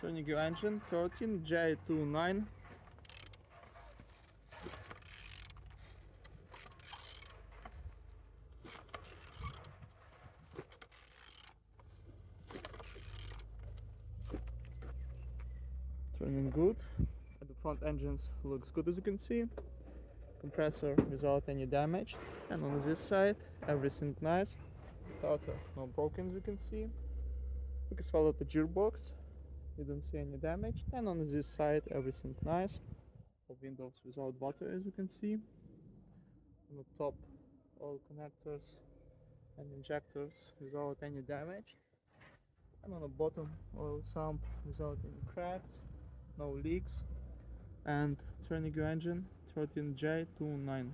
Turning your engine 13J29. Turning good. The front engines looks good, as you can see. Compressor without any damage, and on this side everything nice. Starter no broken, as you can see. We can follow the gearbox, you don't see any damage. And on this side everything nice. Windows without water, as you can see. On the top, all connectors and injectors without any damage. And on the bottom, oil sump without any cracks, no leaks. And turning your engine 13J29.